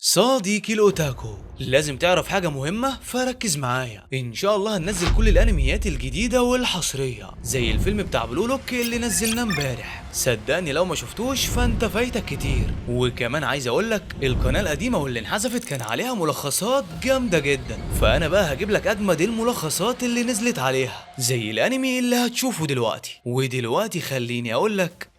صديقي الأوتاكو، لازم تعرف حاجة مهمة فركز معايا. إن شاء الله هننزل كل الأنميات الجديدة والحصرية زي الفيلم بتاع بلو لوك اللي نزلناه امبارح. صدقني لو ما شفتوش فانت فايتك كتير. وكمان عايز اقولك القناة القديمة واللي انحذفت كان عليها ملخصات جامدة جدا، فأنا بقى هجيب لك أجمد الملخصات اللي نزلت عليها زي الأنمي اللي هتشوفه دلوقتي. ودلوقتي خليني أقولك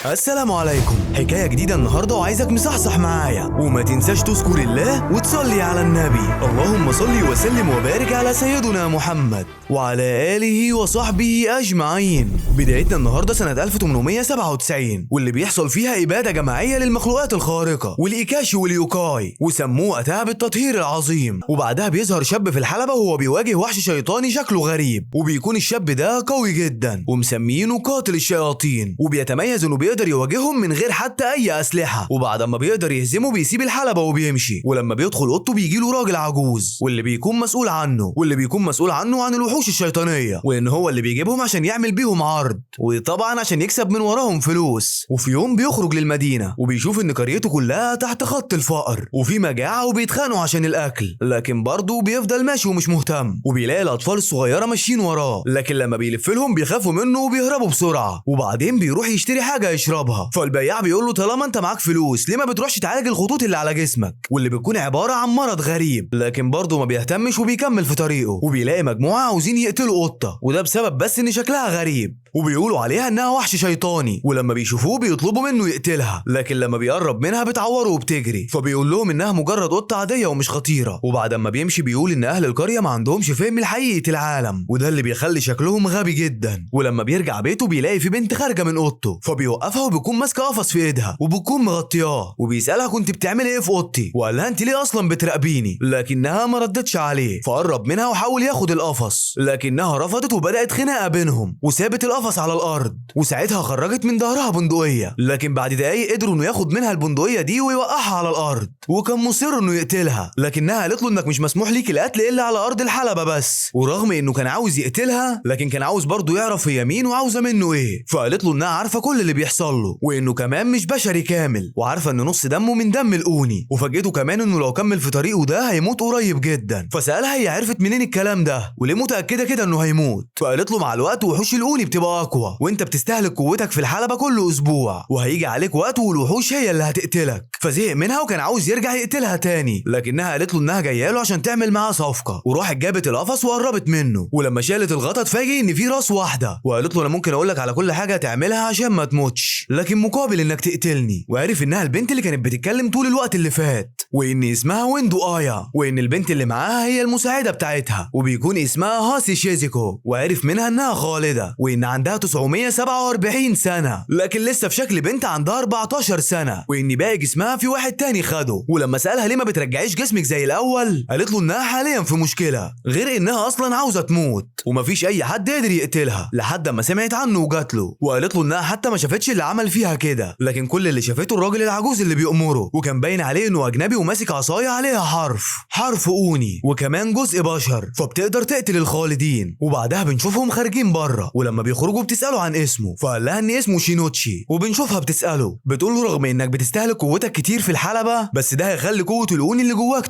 السلام عليكم. حكاية جديدة النهاردة وعايزك مصحصح معايا، وما تنساش تذكر الله وتصلي على النبي. اللهم صل وسلم وبارك على سيدنا محمد وعلى آله وصحبه أجمعين. بدايتنا النهاردة سنة 1897، واللي بيحصل فيها إبادة جماعية للمخلوقات الخارقة والإيكاشي واليوكاي، وسموه وقتها بالتطهير العظيم. وبعدها بيظهر شاب في الحلبة وهو بيواجه وحش شيطاني شكله غريب، وبيكون الشاب ده قوي جدا ومسمينه قاتل الشياطين، وبيتميز انه بيقدر يواجههم من غير حتى اي اسلحه. وبعد ما بيقدر يهزمه بيسيب الحلبه وبيمشي، ولما بيدخل اوضته بيجيله راجل عجوز واللي بيكون مسؤول عنه عن الوحوش الشيطانيه، وان هو اللي بيجيبهم عشان يعمل بيهم عرض، وطبعا عشان يكسب من وراهم فلوس. وفي يوم بيخرج للمدينه وبيشوف ان قريته كلها تحت خط الفقر وفي مجاعه وبيتخانقوا عشان الاكل، لكن برضه بيفضل ماشي ومش مهتم. وبيلاقي الاطفال الصغيره ماشيين وراه، لكن لما بيلف لهم بيخافوا منه وبيهربوا بسرعه. وبعدين بيروح يشتري حاجه يشربها، فالبياع بيقول له طالما انت معاك فلوس ليه ما بتروحش تعالج الخطوط اللي على جسمك، واللي بتكون عباره عن مرض غريب. لكن برضه ما بيهتمش وبيكمل في طريقه، وبيلاقي مجموعه عاوزين يقتلوا قطه، وده بسبب بس ان شكلها غريب، وبيقولوا عليها انها وحش شيطاني. ولما بيشوفوه بيطلبوا منه يقتلها، لكن لما بيقرب منها بتعوره وبتجري، فبيقول لهم انها مجرد قطه عاديه ومش خطيره. وبعد ما بيمشي بيقول ان اهل القريه ما عندهمش فهم لحقيقه العالم، وده اللي بيخلي شكلهم غبي جدا. ولما بيرجع بيته بيلاقي في بنت خارجه من اوضته، فبيوقفها وبيكون ماسكه قفص في ايدها وبتكون مغطياه، وبيسالها كنت بتعملي ايه في اوضتي، وقال لها انت ليه اصلا بتراقبيني، لكنها ما ردتش عليه. فقرب منها وحاول ياخد القفص، لكنها رفضت وبدات خناقه بينهم، وسابت القفص على الارض. وساعتها خرجت من ظهرها بندقيه، لكن بعد دقايق قدروا انه ياخد منها البندقيه دي ويوقعها على الارض، وكان مصر انه يقتلها، لكنها قالت له انك مش مسموح ليك القتل الا على ارض الحلبه بس. ورغم انه كان عاوز يقتلها، لكن كان عاوز برضه يعرف هي مين وعاوزه منه ايه. فقالت له انها عارفه كل اللي بيحصل له، وانه كمان مش بشري كامل، وعارفه ان نص دمه من دم الاوني، وفاجئته كمان انه لو كمل في طريقه ده هيموت قريب جدا. فسالها هي عرفت منين الكلام ده وليه متاكده كده انه هيموت. فقالت له مع الوقت وحوش الاوني بتبقى اقوى، وانت بتستهلك قوتك في الحلبه كل اسبوع، وهيجي عليك وقت والوحوش هي اللي هتقتلك. فزهق منها وكان عاوز يرجع يقتلها تاني، لكنها قالت له انها جايه له عشان تعمل معاه صفقه. وراحت جابت القفص وقربت منه، ولما شالت الغطا اتفاجئ ان في راس واحده، وقالت له انا ممكن اقول لك على كل حاجه تعملها عشان ما تموتش، لكن مقابل انك تقتلني. وعرف انها البنت اللي كانت بتتكلم طول الوقت اللي فات، وان اسمها ويندو ايا، وان البنت اللي معاها هي المساعده بتاعتها، وبيكون اسمها هاسي شيزيكو. وعرف منها انها خالده، وان عندها 947 سنه، لكن لسه في شكل بنت عندها 14 سنه، وان باقي جسمها في واحد تاني خده. ولما سالها ليه ما بترجعيش جسمك زي الاول، قالت له انها حاليا في مشكله، غير انها اصلا عاوزه تموت ومفيش اي حد قادر يقتلها، لحد ما سمعت عنه وجات له. وقالت له انها حتى ما شافتش اللي عمل فيها كده، لكن كل اللي شافته الراجل العجوز اللي بيأمره، وكان باين عليه انه اجنبي وماسك عصايه عليها حرف اوني وكمان جزء بشر، فبتقدر تقتل الخالدين. وبعدها بنشوفهم خارجين بره، ولما بيخرجوا بتساله عن اسمه، فقال لها ان اسمه شينوتشي. وبنشوفها بتساله بتقول له رغم انك بتستهلك قوتك كتير في الحلبه، بس ده هيخلي قوه الاوني اللي جواك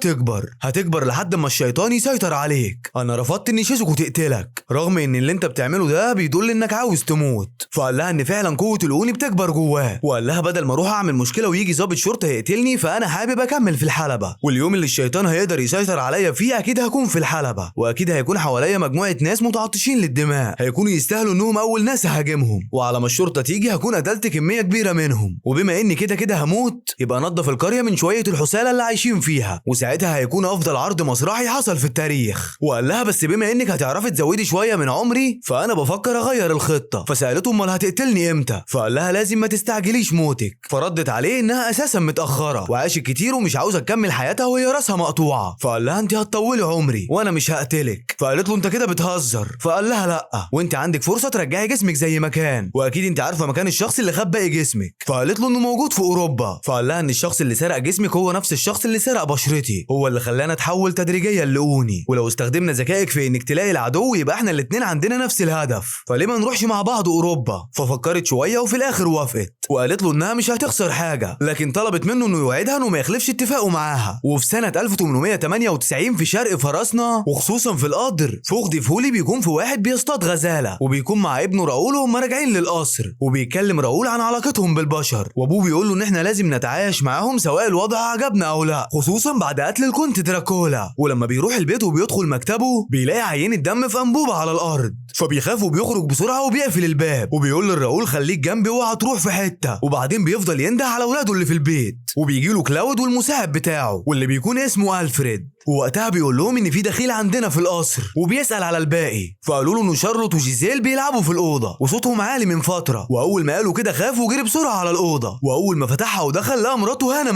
هتكبر لحد ما الشيطان يسيطر عليك. انا رفضت ان شيزوكو تقتلك رغم ان اللي انت بتعمله ده بيدل انك عاوز تموت. فقال لها ان فعلا قوه الاوني بتكبر جواه، وقال لها بدل ما اروح اعمل مشكله ويجي ضابط شرطه يقتلني، فانا حابب اكمل في الحلبه، واليوم اللي الشيطان هيقدر يسيطر عليا فيه اكيد هكون في الحلبه، واكيد هيكون حواليا مجموعه ناس متعطشين للدماء هيكونوا يستاهلوا انهم اول ناس هاجمهم، وعلى ما الشرطه تيجي هكون قتلت كميه كبيره منهم، وبما اني كده هموت يبقى انضف القريه من شويه الحساله اللي عايشين فيها، وساعتها هيكون افضل عرض مسرحي حصل في التاريخ. وقال لها بس بما انك هتعرفي تزودي شويه من عمري فانا بفكر اغير الخطه. فسالته امال هتقتلني امتى، فقال لها لازم ما تستعجليش موتك. فردت عليه انها اساسا متاخره وعاشت كتير ومش عاوزه تكمل حياتها وهي راسها مقطوعه. فقال لها انت هتطولي عمري وانا مش هقتلك. فقالت له انت كده بتهزر. فقال لها لا، وانت عندك فرصه ترجعي جسمك زي ما كان، واكيد انت عارفه مكان الشخص اللي خد باقي جسمك. فقالت له انه موجود في اوروبا. فقال لها ان الشخص اللي سرق جسمك هو نفس الشخص اللي سرق بشرتي، هو اللي خلانا اتحول تدريجيا لاوني، ولو استخدمنا ذكائك في انك تلاقي العدو يبقى احنا الاتنين عندنا نفس الهدف، فليه ما نروحش مع بعض اوروبا. ففكرت شويه وفي الاخر الاخر وافقت وقالت له انها مش هتخسر حاجه، لكن طلبت منه انه يوعدها انه ما يخلفش اتفاقه معاها. وفي سنه 1898 في شرق فرسنا وخصوصا في القدر، فخدي فهولي بيكون في واحد بيصطاد غزاله وبيكون مع ابنه راؤول وهم راجعين للقصر، وبيتكلم راؤول عن علاقتهم بالبشر، وابوه بيقول له ان احنا لازم نتعايش معاهم سواء الوضع عجبنا او لا، خصوصا بعد قتل الكونت دراكولا. ولما بيروح البيت وبيدخل مكتبه بيلاقي عينة دم في انبوبه على الارض، فبيخاف وبيخرج بسرعه وبيقفل الباب وبيقول لراؤول خليك جنبي اوعى تروح في حته. وبعدين بيفضل ينده على اولاده اللي في البيت، وبيجي له كلاود والمساعد بتاعه واللي بيكون اسمه ألفريد، ووقتها بيقول لهم ان في دخيل عندنا في القصر وبيسأل على الباقي، فقالوا له ان شارلوت وجيزيل بيلعبوا في الاوضه وصوتهم عالي من فتره، واول ما قالوا كده خاف وجري بسرعه على الاوضه، واول ما فتحها ودخل لقى مراته هانا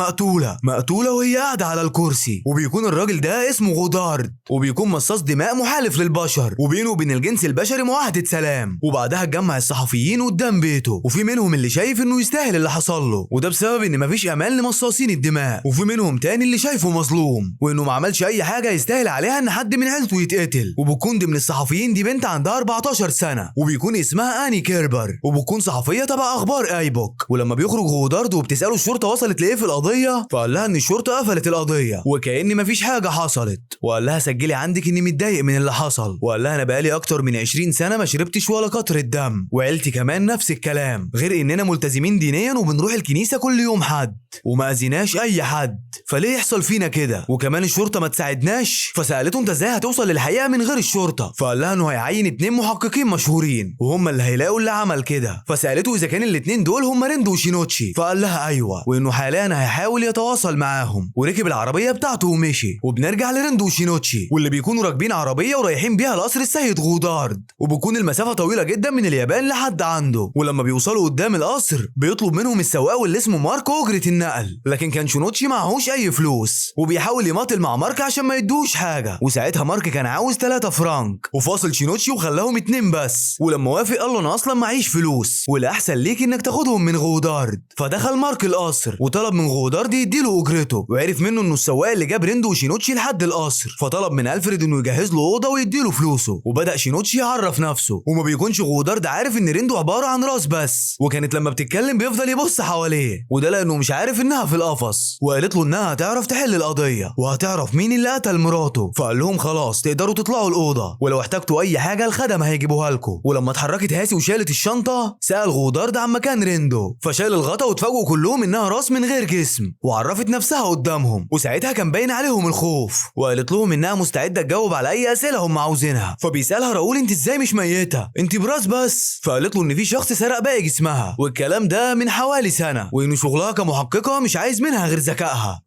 مقتوله وهي قاعده على الكرسي، وبيكون الراجل ده اسمه غودارد وبيكون مصاص دماء محالف للبشر، وبينه وبين الجنس البشري معاهده سلام. وبعدها اتجمع الصحفيين قدام بيته، وفي منهم اللي شايف انه يستاهل اللي حصل له وده بسبب ان مفيش امان لمصاصين الدماء، وفي منهم تاني اللي شايفه مظلوم وانه ما عملش اي حاجه يستاهل عليها ان حد من عيلته يتقتل. وبتكون دي من الصحفيين دي بنت عندها 14 سنه وبيكون اسمها اني كيربر، وبتكون صحفيه تبع اخبار ايبوك. ولما بيخرج غودارد وبتساله الشرطه وصلت لايه في القضيه، فقال لها ان الشرطه قفلت القضيه وكأن مفيش حاجه حصلت، وقال لها سجلي عندك اني متضايق من اللي حصل، وقال لها انا بقالي اكتر من 20 سنه ما شربتش ولا قطره دم، وعيلتي كمان نفس الكلام، غير اننا ملتزمين دينيا وبنروح الكنيسه كل يوم حد وما اذيناش اي حد، فليه يحصل فينا كده؟ وكمان الشرطه ما تساعدناش. فسالته انت ازاي هتوصل للحقيقه من غير الشرطه؟ فقال لها انه هيعين 2 محققين مشهورين وهم اللي هيلاقوا اللي عمل كده. فسالته اذا كان ال2 دول هم ريندو وشينوتشي، فقال لها ايوه، وانه حاليا هيحاول يتواصل معاهم، وركب العربيه بتاعته ومشي. وبنرجع لريندو وشينوتشي واللي بيكونوا راكبين عربيه ورايحين بيها لقصر السيد غودارد، وبتكون المسافه طويله جدا من اليابان لحد عنده. ولما بيوصلوا قدام القصر بيطلب منهم السواق واللي اسمه مارك اجره النقل، لكن كان شينوتشي معهوش اي فلوس وبيحاول يماطل مع مارك عشان ما يدوش حاجه، وساعتها مارك كان عاوز 3 فرانك وفاصل شينوتشي وخلاهم 2 بس، ولما وافق قال له انا اصلا معيش فلوس والاحسن ليك انك تاخدهم من غودارد. فدخل مارك القصر وطلب من غودارد يديله اجرته، وعرف منه انه السواق اللي جاب ريندو وشينوتشي لحد القصر، فطلب من ألفريد انه يجهز له اوضه ويديله فلوسه، وبدا شينوتشي يعرف نفسه، وما بيكونش غودارد عارف ان ريندو عباره عن راس بس، وكانت لما بتتكلم بيفضل يبص حواليه، وده لانه مش عارف انها في القفص، وقالت له انها هتعرف تحل القضيه وهتعرف مين اللي قتل مراته. فقال لهم خلاص تقدروا تطلعوا الاوضه ولو احتجتوا اي حاجه الخدم هيجيبوها لكم. ولما اتحركت هاسي وشالت الشنطه سال غودارد عن مكان ريندو، فشال الغطا واتفاجئوا كلهم انها راس من غير جسم، وعرفت نفسها قدامهم، وساعتها كان باين عليهم الخوف، وقالت لهم انها مستعده تجاوب على اي اسئله هم عاوزينها. فبيسالها راؤول انت ازاي مش ميته؟ انت براس بس. فقالت له ان في شخص سرق باقي جسمها والكلام ده من حوالي سنه، وان شغلها كمحققه مش عايز منها غير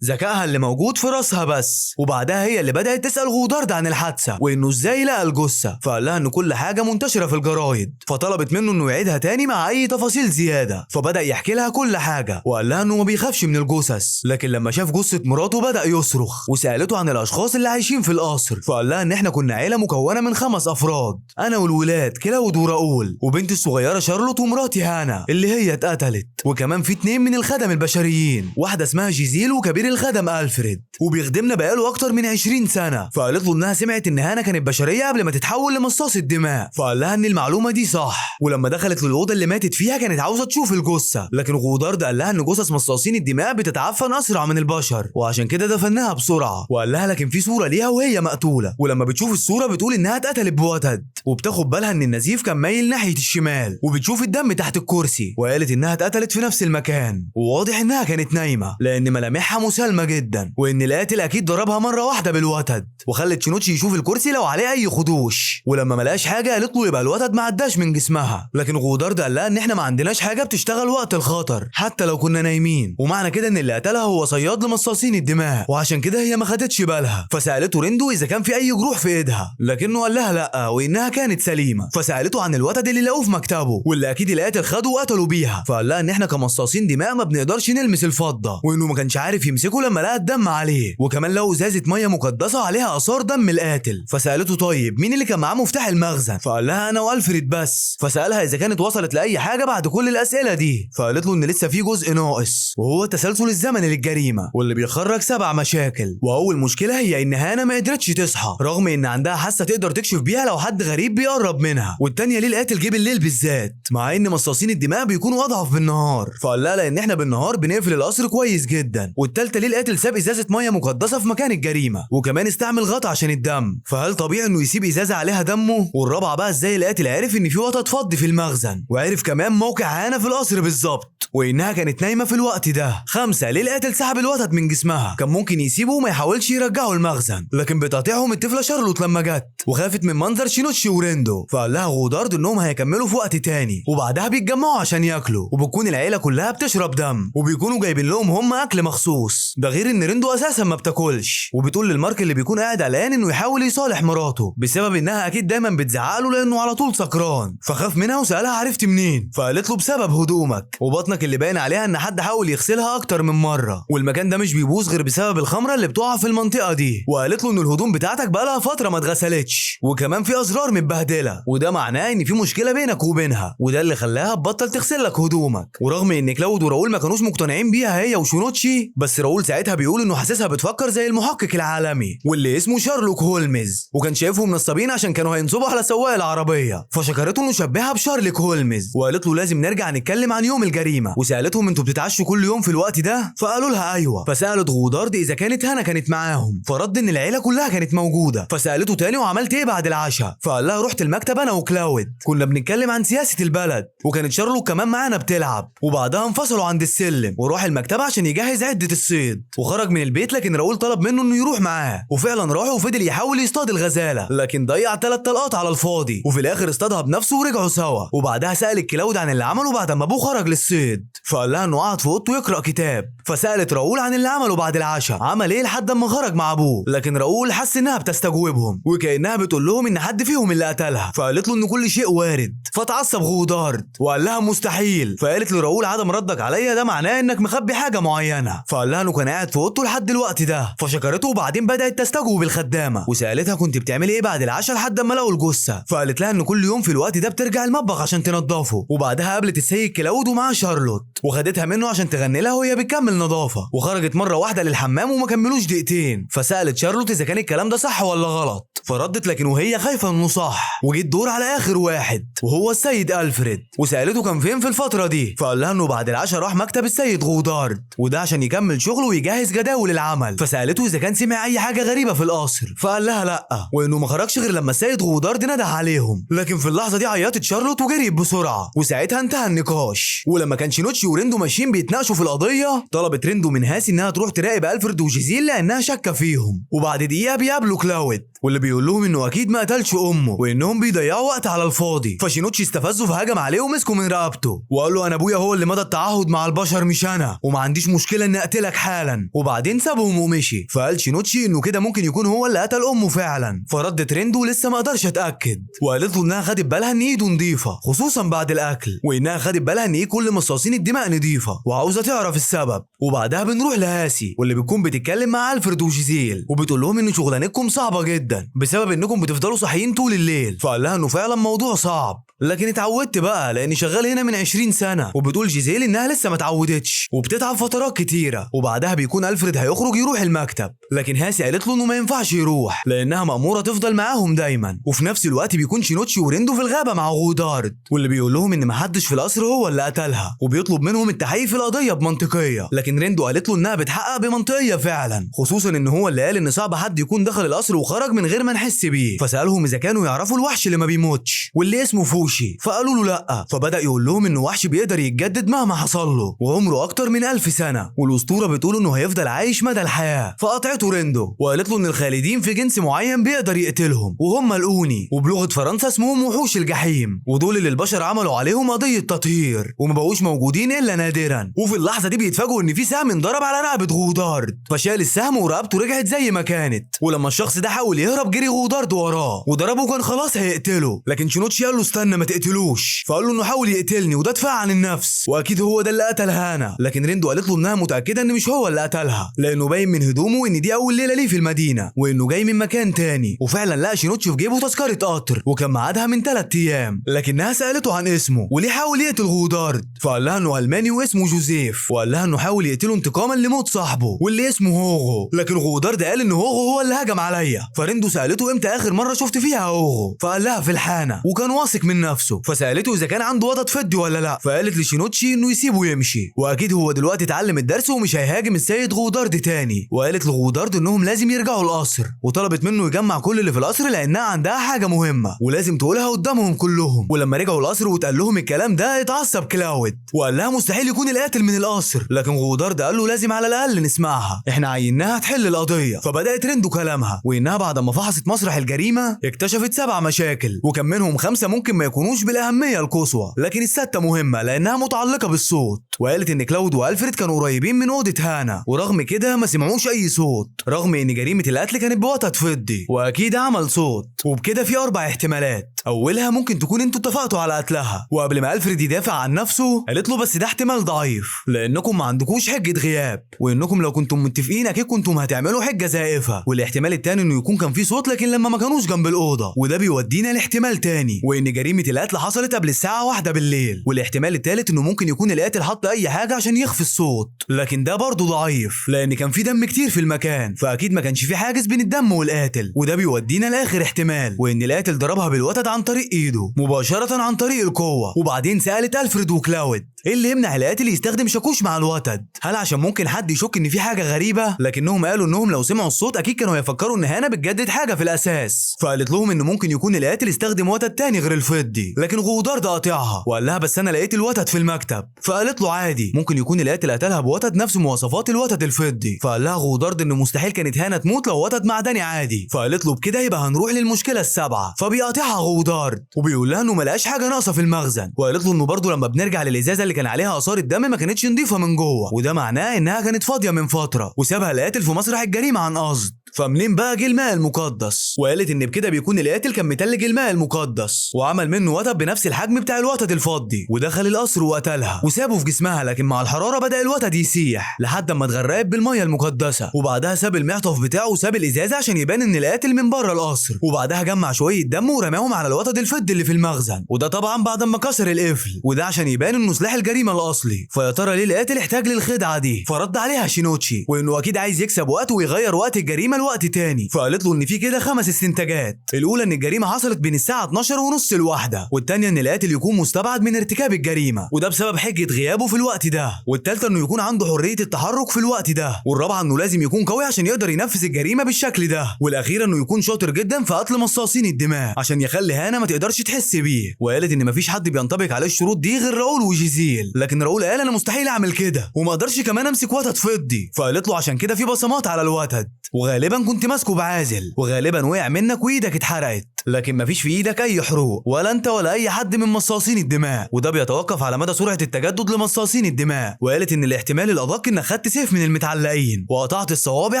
ذكائها اللي موجود في راسها بس. وبعدها هي اللي بدات تسال غودارد عن الحادثه وانه ازاي لقى الجثه، فقال لها ان كل حاجه منتشره في الجرايد، فطلبت منه انه يعيدها تاني مع اي تفاصيل زياده، فبدا يحكي لها كل حاجه وقال لها انه ما بيخافش من الجثث، لكن لما شاف جثه مراته بدا يصرخ، وسالته عن الاشخاص اللي عايشين في القصر، فقال لها ان احنا كنا عيله مكونه من 5 افراد، انا والولاد كلاود وراؤول وبنتي الصغيره شارلوت ومراتي هانا اللي هي اتقتلت، وكمان في 2 من الخدم البشريين، واحده اسمها جيزيل وكبير الخدم ألفريد وبيخدمنا بقاله اكتر من 20 سنه. فقالت له انها سمعت ان هانا كانت بشريه قبل ما تتحول لمصاص الدماء، فقال لها ان المعلومه دي صح، ولما دخلت للاوضه اللي ماتت فيها كانت عاوزه تشوف الجثه، لكن غودارد قال لها ان جثث مصاصين الدماء بتتعفن اسرع من البشر وعشان كده دفناها بسرعه، وقال لها لكن في صوره ليها وهي مقتوله، ولما بتشوف الصوره بتقول انها اتقتلت بوتد، وبتاخد بالها ان النزيف كان مايل ناحيه الشمال، وبتشوف الدم تحت الكرسي، وقالت انها اتقتلت في نفس المكان، وواضح انها كانت نايمه لان ملامحها مسالمه جدا، وان القاتل اكيد ضربها مره واحده بالوتد، وخلت شينوتشي يشوف الكرسي لو عليه اي خدوش، ولما ملقاش حاجه قالت له يبقى الوتد ما عداش من جسمها، لكن غودارد قال لها ان احنا ما عندناش حاجه بتشتغل وقت الخطر حتى لو كنا نايمين، ومعنى كده ان اللي قتلها هو صياد لمصاصين الدماء، وعشان كده هي ما خدتش بالها. فسالته ريندو اذا كان في اي جروح في ايدها، لكنه قال لها لا وانها كانت سليمه. فسالته عن الوتد اللي لقوه في مكتبه واللي اكيد القاتل خده وقتلوا بيها، فقال لها ان احنا كمصاصين دماء ما بنقدرش نلمس الفضه، وانه ما كانش عارف يمسكه لما لقى الدم عليه، وكمان لقوا ازاز ازازه ميه مقدسه عليها اثار دم القاتل. فسالته طيب مين اللي كان معاه مفتاح المخزن؟ فقال لها انا والفريد بس. فسالها اذا كانت وصلت لاي حاجه بعد كل الاسئله دي. فقالت له ان لسه في جزء ناقص وهو تسلسل الزمني للجريمه واللي بيخرج 7 مشاكل. واول مشكله هي ان هانا ما قدرتش تصحى رغم ان عندها حاسه تقدر تكشف بيها لو حد غريب بيقرب منها. والتانيه ليه القاتل جه بالليل بالذات مع ان مصاصين الدماء بيكونوا اضعف بالنهار؟ فقال لها لان احنا بالنهار بنقفل القصر كويس جدا. والتالته ليه القاتل ساب ازازه ميه مقدسه في مكان الجريمه وكمان استعمل غطا عشان الدم؟ فهل طبيعي انه يسيب ازازه عليها دمه؟ والرابعه بقى ازاي القاتل عرف ان في وطه فضي في المخزن وعرف كمان موقع هانا في القصر بالظبط وانها كانت نايمه في الوقت ده؟ 5 ليه القاتل سحب الوتد من جسمها؟ كان ممكن يسيبه وما يحاولش يرجعه المخزن لكن بتقاطعهم الطفله شارلوت لما جت وخافت من منظر شينوتشي وريندو. فقال لها غودارد انهم هيكملوا في وقت تاني وبعدها بيتجمعوا عشان ياكلوا وبتكون العيله كلها بتشرب دم وبيكونوا جايبين لهم هم اكل مخصوص. ده غير ان ريندو اساسا ما بتاكلش وبتقول للمارك اللي بيكون قاعد قلقان انه يحاول يصالح مراته بسبب انها اكيد دايما بتزعقله لانه على طول سكران. فخاف منها وسالها عرفت منين؟ فقالت له بسبب هدومك وبطنك اللي باين عليها ان حد حاول يغسلها اكتر من مره والمكان ده مش بيبوظ غير بسبب الخمره اللي بتقع في المنطقه دي. وقالت له ان الهدوم بتاعتك بقالها فتره ما اتغسلتش وكمان في ازرار متبهدله وده معناه ان في مشكله بينك وبينها وده اللي خلاها تبطل تغسل لك هدومك. ورغم ان كلاود وراؤول ما كانوش مقتنعين بيها هي وشونوتشي بس راؤول ساعتها بيقول انه حاسسها بتفكر زي المحقق العالمي واللي اسمه شارلوك هولمز وكان شايفهم نصابين عشان كانوا هينصبوا على سواق العربيه. فشكرته انه شبهها بشارلوك هولمز وقالت له لازم نرجع نتكلم عن يوم الجريمه وسالتهم انتوا بتتعشوا كل يوم في الوقت ده؟ فقالوا لها ايوه. فسالت غودارد اذا كانت هانا كانت معاهم فرد ان العيله كلها كانت موجوده. فسالته تاني وعملت ايه بعد العشاء؟ فقال لها رحت المكتب انا وكلاود كنا بنتكلم عن سياسه البلد وكانت شارلوك كمان معانا بتلعب وبعدها انفصلوا عند السلم وراح المكتبه عشان يجهز عده الصيد وخرج من البيت لكن راؤول طلب منه انه يروح معاه وفعلا راح وفضل يحاول يصطاد الغزاله لكن ضيع 3 طلقات على الفاضي وفي الاخر اصطادها بنفسه ورجعوا سوا. وبعدها سال كلاود عن اللي عمله بعد ما ابوه خرج للصيد فقال لها انه قعد في اوضته يقرا كتاب. فسالت راؤول عن اللي عمله بعد العشاء عمل ايه لحد ما خرج مع ابوه لكن راؤول حس انها بتستجوبهم وكانها بتقول لهم ان حد فيهم اللي قتلها. فقالت له ان كل شيء وارد. فتعصب غودارد وقال لها مستحيل. فقالت لراؤول عدم ردك عليا ده معناه انك مخبي حاجه معينه. فقال لها انه كان قاعد في اوضته لحد الوقت ده. فشكرته وبعدين بدات تستجوب الخدامه وسالتها كنت بتعملي ايه بعد العشاء لحد ما لقوا الجثه؟ فقالت لها ان كل يوم في الوقت ده بترجع المطبخ عشان تنضفه. وبعدها قابلت السيد كلاود ومعاه شارلوت وخدتها منه عشان تغني لها وهي بتكمل نظافه وخرجت مره واحده للحمام وما كملوش دقيقتين. فسالت شارلوت اذا كان الكلام ده صح ولا غلط فردت لكن وهي خايفه انه صح. وجه الدور على اخر واحد وهو السيد ألفريد وسالته كان فين في الفتره دي؟ فقال لها انه بعد العشاء راح مكتب السيد غودارد وده عشان يكمل شغله ويجهز جداول العمل. فسالته اذا كان سمع اي حاجه غريبه في القصر فقال لها لا وانه ما خرجش غير لما السيد غودارد نده عليهم. لكن في اللحظه دي عيطت شارلوت وجريت بسرعه وساعتها انتهى النقاش. ولما كان شينوتشي وريندو ماشيين بيتناقشوا في القضيه طلبت ريندو من هاسي انها تروح تراقب ألفريد وجيزيل لانها شاكه فيهم. وبعد دقيقه بيقابلوا كلاود واللي بيقول لهم انه اكيد ما قتلش امه وانهم بيضيعوا وقت على الفاضي. فشينوتشي استفزه فهجم عليه ومسكه من رقبته وقال له انا ابويا هو اللي مضى التعهد مع البشر مش انا وما عنديش مشكله اني اقتلك حالا. وبعدين سابهم ومشي. فقال شينوتشي انه كده ممكن يكون هو اللي قتل امه فعلا. فردت ريندو لسه ما اقدرش اتاكد وقالت له انها خدت بالها ان ايده نظيفه خصوصا بعد الاكل وانها خدت بالها ان ايه كل مصاصين الدماء نظيفه وعاوزه تعرف السبب. وبعدها بنروح لهاسي واللي بتكون بتتكلم مع ألفريد وجيزيل وبتقول لهم ان شغلانتكم صعبه جدا بسبب انكم بتفضلوا صاحيين طول الليل. فقال لها انه فعلا موضوع صعب لكن اتعودت بقى لاني شغال هنا من 20 سنه. وبتقول جيزيل انها لسه ما اتعودتش وبتتعب فترات كتيره. وبعدها بيكون ألفريد هيخرج يروح المكتب لكن هاسي قالت له انه ما ينفعش يروح لانها مأموره تفضل معاهم دايما. وفي نفس الوقت بيكون شينوتشي وريندو في الغابه مع غودارد واللي بيقول لهم ان ما حدش في القصر هو اللي قتلها وبيطلب منهم التحقيق في القضيه بمنطقيه. لكن ريندو قالت له انها بتحقق بمنطقيه فعلا خصوصا ان هو اللي قال ان صعب حد يكون دخل القصر وخرج من غير ما نحس بيه. فسالهم اذا كانوا يعرفوا الوحش اللي ما بيموتش واللي اسمه فوشي فقالوا له لا. فبدا يقول لهم انه وحش بيقدر يتجدد مهما حصل له وعمره اكتر من 1000 سنه والاسطوره بتقول انه هيفضل عايش مدى الحياه. فقطعته ريندو وقالت له ان الخالدين في جنس معين بيقدر يقتلهم وهم الاوني وبلغه فرنسا اسمهم وحوش الجحيم ودول اللي البشر عملوا عليهم قضيه تطهير وما بقوش موجودين الا نادرا. وفي اللحظه دي بيتفاجئوا ان في سهم انضرب على رقبه غودارد فشال السهم ورقبته رجعت زي ما كانت. ولما الشخص ده حاول يهرب جري غودارد وراه وضربه كان خلاص هيقتله لكن شينوتشي قال له استنى ما تقتلوش. فقال له انه حاول يقتلني وده دفاع عن النفس واكيد هو ده اللي قتل هانا. لكن ريندو قالت له انها متاكده ان مش هو اللي قتلها لانه باين من هدومه ان دي اول ليله ليه في المدينه وانه جاي من مكان تاني، وفعلا لقى شينوتشي في جيبه تذكره قطر وكان ميعادها من 3 ايام، لكنها سالته عن اسمه وليه حاول يقتل غودارد، فقال لها انه الماني واسمه جوزيف، وقال لها انه حاول يقتله انتقاما لموت صاحبه واللي اسمه هوغو، لكن غودارد قال ان هوغو هو اللي هجم عليا. فريندو سالته امتى اخر مره شفت فيها هوغو، فقال لها في الحانه، وكان واثق من نفسه. فسالته اذا كان عنده وضع فدي ولا لا، فقالت لشينوتشي انه يسيبه يمشي، واكيد هو دلوقتي اتعلم الدرس ومش هيهاجم السيد غودارد تاني. وقالت لغودارد انهم لازم يرجعوا القصر، وطلبت منه يجمع كل اللي في القصر لانها عندها حاجه مهمه ولازم تقولها قدامهم كلهم. ولما رجعوا القصر واتقال لهم الكلام ده اتعصب كلاود وقال لها مستحيل يكون القاتل من القصر، لكن غودارد قال له لازم على الاقل نسمعها، احنا عيناها تحل القضيه. فبدات ريندو كلامها وانها بعد ما فحصت مسرح الجريمه اكتشفت 7 مشاكل، وكان منهم 5 ممكن ما يكونوش بالاهميه القصوى، لكن السادسه مهمه لانها متعلقه بالصوت. وقالت ان كلاود والفريد كانوا قريبين من اوضه هانا، ورغم كده ما سمعوش اي صوت، رغم ان جريمه القتل كانت بوتد فضي واكيد عمل صوت. وبكده في 4 احتمالات، اولها ممكن تكون انتوا اتفقتوا على قتلها. وقبل ما الفريد يدافع عن نفسه قالت له بس ده احتمال ضعيف لانكم ما عندكوش حجه غياب، وانكم لو كنتم متفقين اكيد كنتم هتعملوا حجه زائفه. والاحتمال التاني انه يكون كان في صوت لكن لما ما كانوش جنب الاوضه، وده بيودينا لاحتمال تاني وان جريمه القتل حصلت قبل الساعه 1 بالليل. والاحتمال التالت انه ممكن يكون القاتل حط اي حاجه عشان يخفي الصوت، لكن ده برضه ضعيف لان كان في دم كتير في المكان، فاكيد ما كانش في حاجز بين الدم والقاتل. وده بيودينا لاخر احتمال وان القاتل ضربها بالوتد عن طريق ايده مباشره عن طريق القوه. وبعدين سالت الفريد وكلاود ايه اللي يمنع القاتل يستخدم شاكوش مع الوتد، هل عشان ممكن حد يشك ان في حاجه غريبه؟ لكنهم قالوا انهم لو سمعوا الصوت اكيد كانوا هيفكروا ان هانا بتجدد حاجه في الاساس. فقالت لهم انه ممكن يكون القاتل استخدم وتد تاني غير الفضي، لكن غودارد قاطعها وقال لها بس انا لقيت الوتد في المكتب. فقالت له عادي ممكن يكون القاتل قتلها بوتد نفس مواصفات الوتد الفضي. فقال لها غودارد انه مستحيل كانت هانا تموت لو وتد معدني عادي. فقالت له بكده يبقى هنروح للمشكله السابعه. فبيقاطعها غودارد وبيقول لها انه ما لقاش حاجه ناقصه في المخزن، وقالت له انه برضه لما بنرجع للازازه اللي كان عليها اثار الدم ما كانتش نضيفه من جوه، وده معناه انها كانت فاضيه من فتره وسابها القاتل في مسرح الجريمه عن قصد. فمنين بقى جه الماء المقدس؟ وقالت ان بكده بيكون القاتل كان متلج الماء المقدس وعمل منه وتد بنفس الحجم بتاع الوتد الفضي ودخل القصر وقتلها وسابه في جسمها، لكن مع الحراره بدا الوتد يسيح لحد ما اتغرقت بالميه المقدسه، وبعدها ساب المعطف بتاعه وساب الازازه عشان يبان ان القاتل من بره القصر، وبعدها جمع شويه دم ورماهم على الوتد الفضي اللي في المخزن، وده طبعا بعد ما كسر القفل، وده عشان يبان انه سلاح الجريمه الاصلي. فيا ترى ليه القاتل احتاج للخدعه دي؟ فرد عليها شينوتشي وانه اكيد عايز يكسب وقت ويغير وقت الجريمه لوقت تاني. فقالت له ان في كده 5 استنتاجات، الاولى ان الجريمه حصلت بين الساعه 12 ونص ل1، والثانيه ان القاتل يكون مستبعد من ارتكاب الجريمه وده بسبب حجه غيابه في الوقت ده، والثالثه انه يكون عنده حريه التحرك في الوقت ده، والرابعه انه لازم يكون قوي عشان يقدر ينفذ الجريمه بالشكل ده، والاخيره انه يكون شاطر جدا في قتل مصاصين الدماء عشان يخلي هانا ما تقدرش تحس بيه. وقالت ان مفيش حد بينطبق عليه الشروط دي غير راؤول وجيزيل، لكن راؤول قال انا مستحيل اعمل كده وما اقدرش كمان امسك وتد فضي. فقالت له عشان كده في بصمات على الوتد وغالبا كنت ماسكه بعازل وغالبا وقع منك وايدك اتحرقت، لكن مفيش في ايدك اي حروق ولا انت ولا اي حد من مصاصين الدماء، وده بيتوقف على مدى سرعه التجدد لمصاصين الدماء. وقالت ان الاحتمال الادق انك خدت سيف من المتعلقين وقطعت الصوابع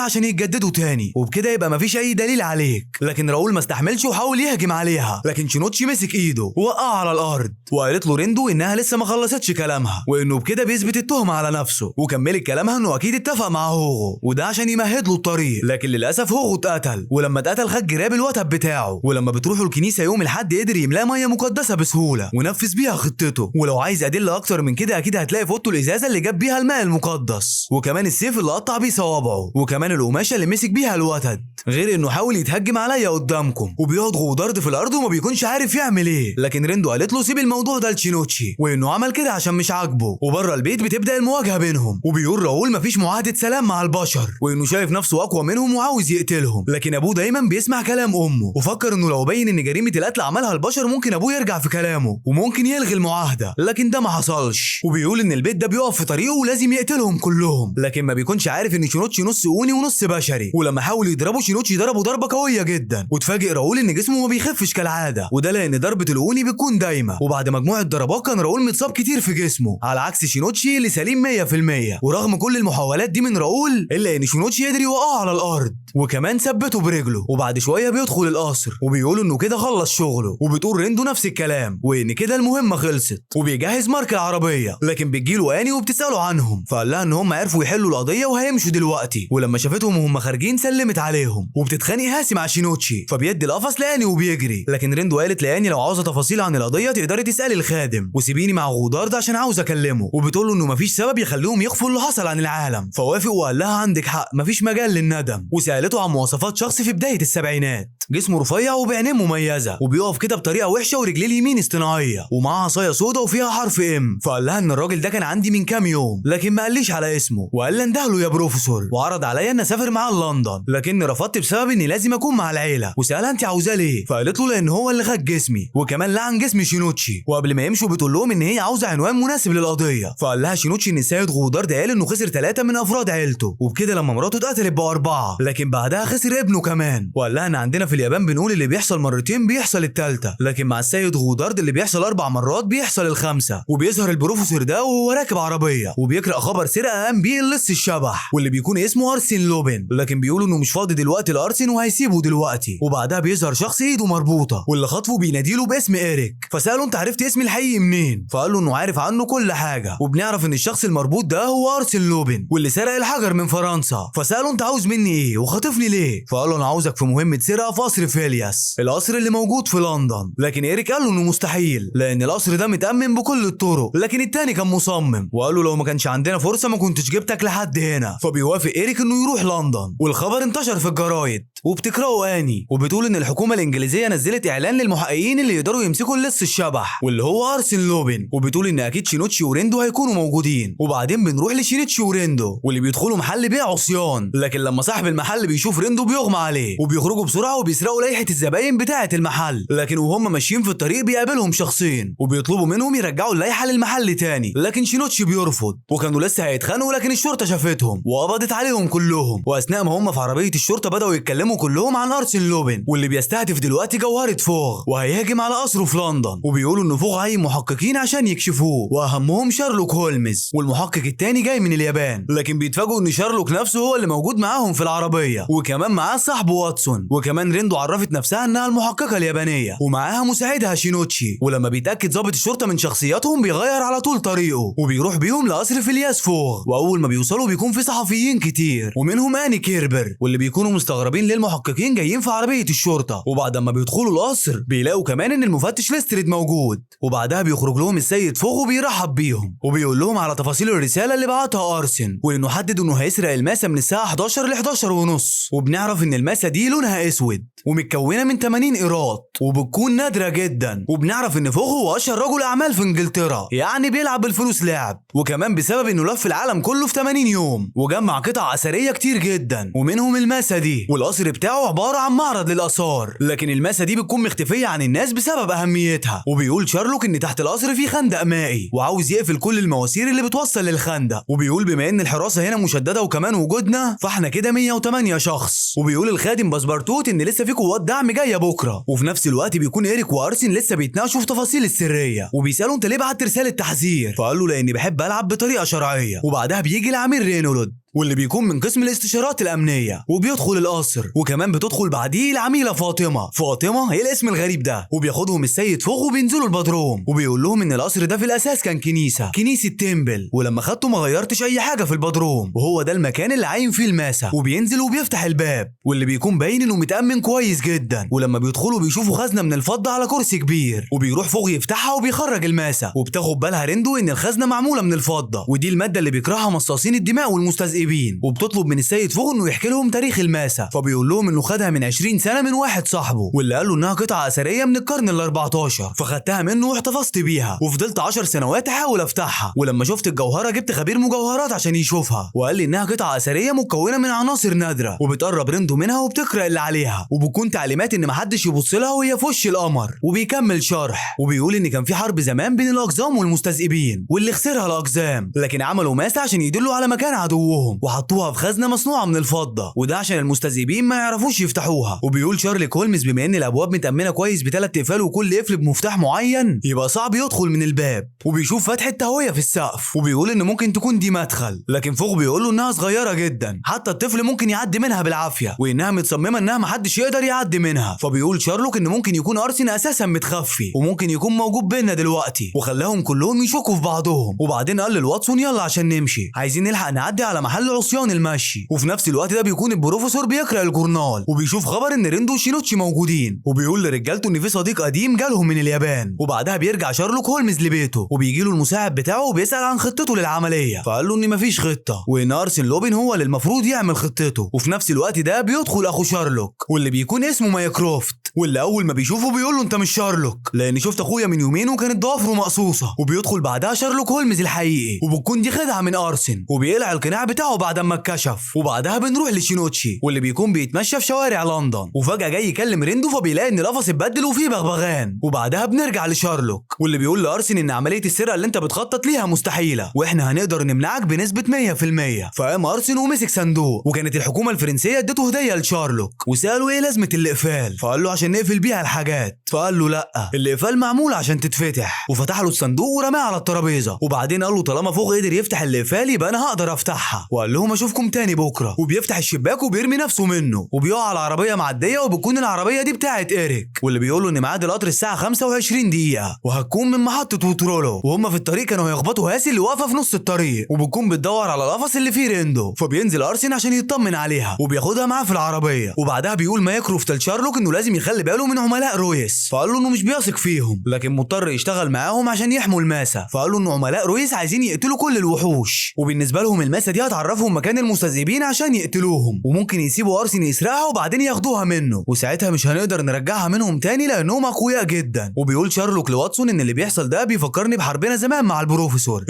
عشان يتجددوا تاني، وبكده يبقى مفيش اي دليل عليك. لكن راؤول ما استحملش وحاول يهجم عليها، لكن شينوتشي مسك ايده ووقعه على الارض. وقالت له ريندو انها لسه ما خلصتش كلامها وانه بكده بيثبت التهمه على نفسه، وكملت كلامها انه اكيد اتفق مع هوغو وده عشان يمهد له الطريق، لكن للاسف هوغو اتقتل، ولما اتقتل خد جراب الوتد بتاعه، ولما بتروحوا الكنيسه يوم الحد قدر يملاه ميه مقدسه بسهوله ونفذ بيها خطته. ولو عايز ادله اكتر من كده اكيد هتلاقي في اوضته الازازه اللي جاب بيها الماء المقدس، وكمان السيف اللي قطع بيه صوابعه، وكمان القماشه اللي مسك بيها الوتد، غير انه حاول يتهجم عليا قدامكم. وبيقعد غودارد في الارض وما بيكونش عارف يعمل ايه، لكن ريندو قالت له سيب الموضوع ده لشينوتشي وانه عمل كده عشان مش عاجبه. وبره البيت بتبدا المواجهه بينهم، وبيقول راؤول مفيش معاهده سلام مع البشر وانه شايف نفسه اقوى منهم وعاوز يقتلهم، لكن ابوه دايما بيسمع كلام امه وفكر انه لو بين ان جريمه القتل عملها البشر ممكن ابوه يرجع في كلامه وممكن يلغي المعاهده، لكن ده ما حصلش. وبيقول ان البيت ده بيقف في طريقه ولازم يقتلهم كلهم، لكن ما بيكونش عارف ان شينوتشي نص اوني ونص بشري، ولما حاول يضربه شينوتشي ضربه ضربه قويه جدا، وتفاجئ راؤول ان جسمه ما بيخفش كالعاده، وده لان ضربه الاوني بتكون دايمه، وبعد مجموعه ضربات كان راؤول متصاب كتير في جسمه على عكس شينوتشي اللي سليم 100%. ورغم كل المحاولات دي من راؤول الا ان شينوتشي قدر يوقعه على الارض، وكمان ثبته برجله. وبعد شويه بيدخل القصر وبيقولوا انه كده خلص شغله، وبتقول ريندو نفس الكلام وان كده المهمه خلصت، وبيجهز مارك العربيه. لكن بتجيله اني وبتساله عنهم، فقال لها ان هم عرفوا يحلوا القضيه وهيمشوا دلوقتي. ولما شافتهم وهم خارجين سلمت عليهم، وبتتخانق هاسي مع شينوتشي، فبيدي القفص لاني وبيجري. لكن ريندو قالت لاني لو عاوزه تفاصيل عن القضيه تقدري تسالي الخادم، وسيبيني مع غودارد عشان عاوز اكلمه. وبتقول له انه مفيش سبب يخليهم يخفوا اللي حصل عن العالم، فوافق وقال لها عندك حق مفيش مجال للندم. وسالته عن مواصفات شخص في بدايه السبعينات، جسمه رفيع وبعينين مميزه، وبيقف كده بطريقه وحشه ورجليه اليمين اصطناعيه، ومعاه عصايه سودا وفيها حرف ام. فقال لها ان الراجل ده كان عندي من كام يوم، لكن ما قاليش على اسمه، وقال لي اندهله يا بروفيسور، وعرض عليا ان اسافر معاه لندن، لكني رفضت بسبب اني لازم اكون مع العيله. وسالها انت عاوزاه ليه؟ فقالت له لان هو اللي خد جسمي، وكمان لعن جسم شينوتشي. وقبل ما يمشوا بتقول لهم ان هي عاوزه عنوان مناسب للقضيه. فقال لها شينوتشي ان السيد غودارد قال انه خسر 3 من افراد عيلته، وبكده لما مراته اتقتلت بقوا 4، لكن بعدها خسر ابنه كمان. وقال لها ان عندنا في اليابان بنقول اللي بيحصل مرتين بيحصل الثالثه، لكن مع السيد غودارد اللي بيحصل 4 مرات بيحصل الخامسه. وبيظهر البروفيسور ده وهو راكب عربيه وبيقرا خبر سرقه قام بيه اللص الشبح واللي بيكون اسمه ارسن لوبين، لكن بيقولوا انه مش فاضي دلوقتي لارسن وهيسيبه دلوقتي. وبعدها بيظهر شخص ايده مربوطه واللي خطفه بيناديله باسم ايريك، فساله انت عرفت اسمي الحقيقي منين؟ فقال له انه عارف عنه كل حاجه، وبنعرف ان الشخص المربوط ده هو ارسن لوبين واللي سرق الحجر من فرنسا. فساله انت عاوز مني ايه وخاطفني ليه؟ فقال له انا عاوزك في مهمه سرقه في قصر فيلياس، القصر اللي موجود في لندن. لكن ايريك قال له انه مستحيل لان القصر ده متامن بكل الطرق، لكن التاني كان مصمم وقال له لو ما كانش عندنا فرصه ما كنتش جبتك لحد هنا. فبيوافق ايريك انه يروح لندن، والخبر انتشر في الجرايد وبتقراه اني، وبتقول ان الحكومه الانجليزيه نزلت اعلان للمحققين اللي يقدروا يمسكوا اللص الشبح واللي هو ارسن لوبين، وبتقول ان اكيد شينوتشي وريندو هيكونوا موجودين. وبعدين بنروح لشينوتشي وريندو واللي بيدخلوا محل بيع عصيان، لكن لما صاحب المحل بيشوف ريندو بيغمى عليه، وبيخرجوا بسرعه وبيسرقوا لائحه الزباين بتاعه المحل. لكن وهم ماشيين في الطريق بيقابلهم شخصين وبيطلبوا منهم يرجعوا اللائحه للمحل تاني، لكن شينوتشي بيرفض. وكانوا لسه هيتخانقوا لكن الشرطه شافتهم وقبضت عليهم كلهم. واثناء ما هم في عربيه الشرطه بداوا يتكلموا كلهم عن ارسن لوبين واللي بيستهدف دلوقتي جوهره فوغ وهيهاجم على قصره في لندن. وبيقولوا ان فوغ عين محققين عشان يكشفوه، واهمهم شارلوك هولمز، والمحقق التاني جاي من اليابان. لكن بيتفاجئوا ان شارلوك نفسه هو اللي موجود معاهم في العربيه، وكمان معاه صاحبه واتسون. وكمان ريندو عرفت نفسها انها المحققه اليابانيه ومعاها مساعدها شينوتشي. ولما بيتاكد ضابط الشرطه من شخصياتهم بيغير على طول طريقه وبيروح بيهم لقصر فيلياس فوغ. واول ما بيوصلوا بيكون في صحفيين كتير ومنهم اني كيربر، واللي بيكونوا مستغربين ليه المحققين جايين في عربيه الشرطه. وبعد ما بيدخلوا القصر بيلاقوا كمان ان المفتش ليستريد موجود، وبعدها بيخرج لهم السيد فوغ وبيرحب بيهم وبيقول لهم على تفاصيل الرساله اللي بعتها ارسن، وانه حدد انه هيسرق الماسه من الساعه 11 ل 11 ونص. وبنعرف ان الماسه دي لونها اسود ومتكونه من 80 قيراط وبتكون نادره جدا. وبنعرف ان فوغ هو اشهر رجل اعمال في انجلترا، يعني بيلعب بالفلوس لعب، وكمان بسبب انه لف العالم كله في 80 يوم وجمع قطع اثريه كتير جدا ومنهم الماسه دي. والقصر بتاعه عباره عن معرض للاثار، لكن الماسه دي بتكون مختفيه عن الناس بسبب اهميتها. وبيقول شارلوك ان تحت القصر في خندق مائي وعاوز يقفل كل المواسير اللي بتوصل للخندق. وبيقول بما ان الحراسه هنا مشدده وكمان وجودنا فاحنا كده 108 شخص. وبيقول الخادم باسبرتوت ان لسه في قوات دعم جايه بكره. وفي نفس الوقت بيكون ايريك وارسن لسه بيتناقشوا في تفاصيل السريه، وبيسالوا انت ليه بعت رساله تحذير؟ فقال له لاني بحب العب بطريقه شرعيه. وبعدها بيجي العميل رينولد واللي بيكون من قسم الاستشارات الامنيه وبيدخل القصر، وكمان بتدخل بعديه العميله فاطمه هي الاسم الغريب ده. وبياخدهم السيد فوغ وبينزلوا البدروم وبيقول لهم ان القصر ده في الاساس كان كنيسه تمبل، ولما خدته ما غيرتش اي حاجه في البدروم، وهو ده المكان اللي عايم فيه الماسه. وبينزل وبيفتح الباب واللي بيكون باين انه متامن كويس جدا. ولما بيدخلوا بيشوفوا خزنه من الفضه على كرسي كبير، وبيروح فوغ يفتحها وبيخرج الماسه، وبتاخد بالها ريندو ان الخزنه معموله من الفضه، ودي الماده اللي بيكرهها مصاصين الدماء والمستذئبين. وبتطلب من السيد فوغ انه يحكي لهم تاريخ الماسه، فبيقول لهم انه خدها من 20 سنه من واحد صاحبه واللي قال له انها قطعه اثريه من القرن ال14، فخدتها منه واحتفظت بيها وفضلت 10 سنوات احاول افتحها. ولما شفت الجوهره جبت خبير مجوهرات عشان يشوفها، وقال لي انها قطعه اثريه مكونه من عناصر نادره. وبتقرب ريندو منها وبتقرا اللي عليها، وبتكون تعليمات ان محدش يبص لها وهي في وش القمر. وبيكمل شرح وبيقول ان كان في حرب زمان بين الاقزام والمستذئبين واللي خسرها الاقزام، لكن عملوا ماسه عشان يدلوا على مكان عدوهم. معاهم وحطوها في خزنه مصنوعه من الفضه، وده عشان المستذئبين ما يعرفوش يفتحوها. وبيقول شارلوك هولمز بما ان الابواب متامنه كويس بثلاث اقفال وكل قفل بمفتاح معين يبقى صعب يدخل من الباب، وبيشوف فتحه تهويه في السقف وبيقول ان ممكن تكون دي مدخل، لكن فوق بيقول له انها صغيره جدا حتى الطفل ممكن يعدي منها بالعافيه، وانها متصممه انها محدش يقدر يعدي منها. فبيقول شارلوك ان ممكن يكون ارسن اساسا متخفي وممكن يكون موجود بينا دلوقتي، وخلاهم كلهم يشكوا في بعضهم. وبعدين قال لواتسون يلا عشان نمشي، عايزين نلحق نعدي على محل عصيان المشي. وفي نفس الوقت ده بيكون البروفيسور بيقرا الجورنال وبيشوف خبر ان ريندو وشينوتشي موجودين، وبيقول لرجالته ان في صديق قديم جالهم من اليابان. وبعدها بيرجع شارلوك هولمز لبيته وبيجي له المساعد بتاعه وبيسال عن خطته للعمليه، فقال له ان مفيش خطه وان ارسن لوبين هو اللي المفروض يعمل خطته. وفي نفس الوقت ده بيدخل اخو شارلوك واللي بيكون اسمه مايكروفت، واللي اول ما بيشوفه بيقول له انت مش شارلوك لان شفت اخويا من يومين وكانت ضوافره مقصوصه. وبيدخل بعدها شارلوك هولمز الحقيقي وبتكون دي خدعه من ارسن، وبيقلع القناع بتاعه بعد ما اتكشف. وبعدها بنروح لشينوتشي واللي بيكون بيتمشى في شوارع لندن، وفجاه جاي يكلم ريندو فبيلاقي ان القفص اتبدل وفيه بغبغان. وبعدها بنرجع لشارلوك واللي بيقول لارسن ان عمليه السرقه اللي انت بتخطط ليها مستحيله واحنا هنقدر نمنعك بنسبه 100%. فقام ارسن ومسك صندوق، وكانت الحكومه الفرنسيه ادته هديه لشارلوك وسالوا ايه لازمه الاقفال، فقال له عشان نقفل بيها الحاجات. فقال له لا، الاقفال معمول عشان تتفتح، وفتح له الصندوق ورماه على الترابيزه. وبعدين قال له طالما فوق قدر يفتح الاقفال يبقى انا هقدر افتحها، وقال لهم اشوفكم تاني بكره. وبيفتح الشباك وبيرمي نفسه منه وبيقع على العربيه معديه، وبتكون العربيه دي بتاعه ايريك، واللي بيقول له ان ميعاد القطر الساعه 25 دقيقه وهتكون من محطه ووترولو. وهم في الطريق كانوا هيخبطوا هاسي اللي واقفه في نص الطريق، وبتكون بتدور على القفص اللي فيه ريندو. فبينزل ارسن عشان يطمن عليها وبياخدها معاه في العربيه. وبعدها بيقول مايكروفت لشارلوك انه لازم يخلي باله من عملاء رويس، فقال له انه مش بيثق فيهم لكن مضطر يشتغل معاهم عشان يحموا الماسه. فقال له ان عملاء رويس عايزين يقتلوا كل الوحوش، وبالنسبه لهم الماسه دي هتعرفهم مكان المستذئبين عشان يقتلوهم، وممكن يسيبوا ارسن يسرقها وبعدين ياخدوها منه، وساعتها مش هنقدر نرجعها منهم تاني لانهم اقوياء جدا. وبيقول شارلوك لواتسون ان اللي بيحصل ده بيفكرني بحربنا زمان مع البروفيسور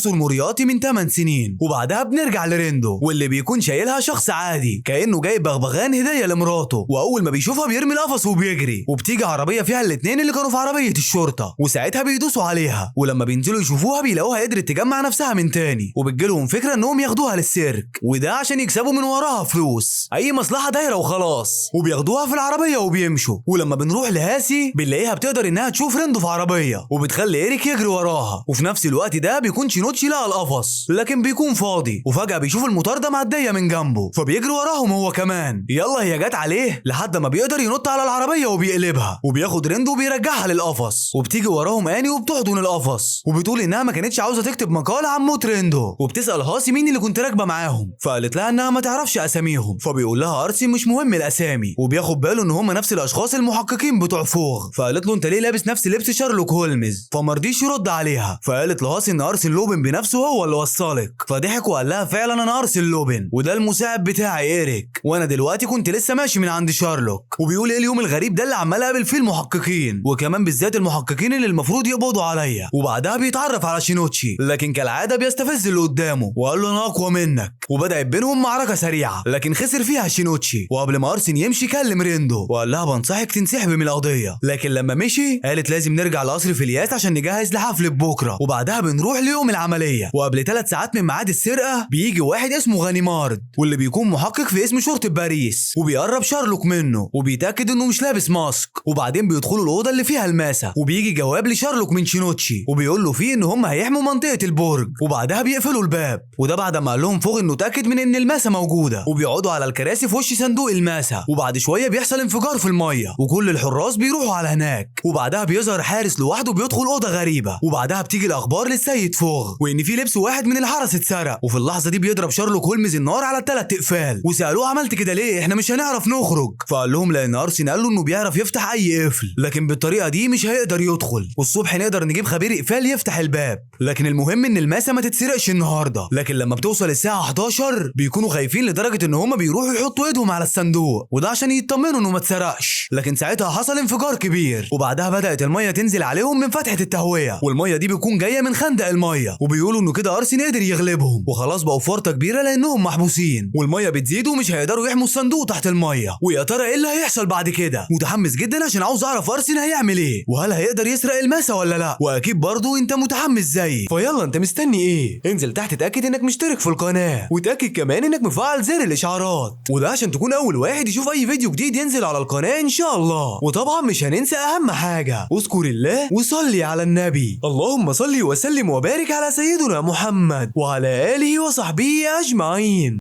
مورياتي من 8 سنين. وبعدها بنرجع لريندو واللي بيكون شايلها شخص عادي كانه جايب بغبغان هديه لمراته، واول ما بيشوفها بيرمي القفص وبيجري، وبتيجي عربيه فيها الاثنين اللي كانوا في عربيه الشرطه، وساعتها بيدوسوا عليها، ولما بينزلوا يشوفوها بيلاقوها قدرت تجمع نفسها من تاني، وبتجيلهم فكره انهم ياخدوها للسيرك، وده عشان يكسبوا من وراها فلوس، اي مصلحه دايره وخلاص. وبياخدوها في العربيه وبيمشوا. ولما بنروح لهاسي بنلاقيها بتقدر انها تشوف ريندو في عربيه وبتخلي ايريك يجري وراها. وفي نفس الوقت ده بيكون شينوتشي لقى القفص لكن بيكون فاضي، وفجاه بيشوف المطارده معديه من جنبه فبيجري وراهم هو كمان. يلا هي جت عليه لحد ما بيقدر ينط على العربيه وبيقلبها، وبياخد ريندو وبيرجعها للقفص، وبتيجي وراهم اني وبتحضن القفص وبتقول انها ما كانتش عاوزه تكتب مقاله عن موت ريندو، وبتسال هاسي مين اللي كنت راكبه معاهم، فقالت لها انها ما تعرفش اساميهم. فبيقول لها ارسن مش مهم الاسامي، وبياخد باله ان هم نفس الاشخاص المحققين بتوع فوغ. فقالت له انت ليه لابس نفس لبس شارلوك هولمز، فمرضيش يرد عليها. فقالت لهاسي ان ارسن لوبين بنفسه هو اللي وصلك، فضحك وقال لها فعلا انا ارسن لوبين وده المساعد بتاعي ايريك، وانا دلوقتي كنت لسه ماشي من عند شارلوك. وبيقول ايه اليوم الغريب ده اللي عمال اقابل فيه المحققين، وكمان بالذات المحققين اللي المفروض يقبضوا عليا. وبعدها بيتعرف على شينوتشي لكن كالعاده بيستفز اللي قدامه وقال له انا اقوى منك، وبدات بينهم معركه سريعه لكن خسر فيها شينوتشي. وقبل ما ارسن يمشي كلم ريندو وقال لها بنصحك تنسحبي من القضيه، لكن لما مشي قالت لازم نرجع لقصر فيلياس عشان نجهز لحفل بكره. وبعدها بنروح ليوم العمليه، وقبل 3 ساعات من ميعاد السرقه بيجي واحد اسمه غانيمارد واللي بيكون محقق في اسم شرطه باريس، وبيقرب شارلوك منه وبيتاكد انه مش لابس ماسك. وبعدين بيدخلوا الاوضه اللي فيها الماسه، وبيجي جواب لشارلوك من شينوتشي وبيقول له فيه ان هم هيحموا منطقه البرج، وبعدها بيقفلوا الباب، وده بعد ما قال لهم فوق انه اتاكد من ان الماسه موجوده. وبيقعدوا على الكراسي في وش صندوق الماسه، وبعد شويه بيحصل انفجار في الميه وكل الحراس بيروحوا على هناك. وبعدها بيظهر حارس لوحده بيدخل اوضه غريبه، وبعدها بتيجي الاخبار للسيد فوغ وان في لبس واحد من الحرس اتسرق. وفي اللحظه دي بيضرب شارلوك هولمز النار على ال3 اقفال، وسالوه عملت كده ليه احنا مش هنعرف نخرج، فقال لهم لان ارسن قال له انه بيعرف يفتح اي قفل لكن بالطريقه دي مش هيقدر يدخل، والصبح نقدر نجيب خبير اقفال يفتح الباب، لكن المهم ان الماسه ما تتسرقش النهارده. لكن لما بتوصل الساعه 11 بيكونوا خايفين لدرجه ان هم بيروحوا يحطوا ايدهم على الصندوق، وده عشان يطمنوا انه ما اتسرقش. لكن ساعتها حصل انفجار كبير، وبعدها بدات الميه تنزل عليهم من فتحه التهويه، والميه دي بتكون جايه من خندق الميه، وبيقولوا انه كده ارسن قدر يغلبهم وخلاص بقوا في ورطه كبيره لانهم محبوسين، والميه بتزيد ومش هيقدروا يحموا الصندوق تحت الميه. ويا ترى ايه اللي هيحصل بعد كده؟ متحمس جدا عشان عاوز تعرف ارسن هيعمل ايه، وهل هيقدر يسرق الماسة ولا لا، واكيد برضو انت متحمس زيي، فيلا انت مستني ايه؟ انزل تحت اتاكد انك مشترك في القناة، وتاكد كمان انك مفعل زر الاشعارات، وده عشان تكون اول واحد يشوف اي فيديو جديد ينزل على القناة ان شاء الله. وطبعا مش هننسى اهم حاجة، اذكر الله وصلي على النبي. اللهم صل وسلم وبارك على سيدنا محمد وعلى اله وصحبه اجمعين.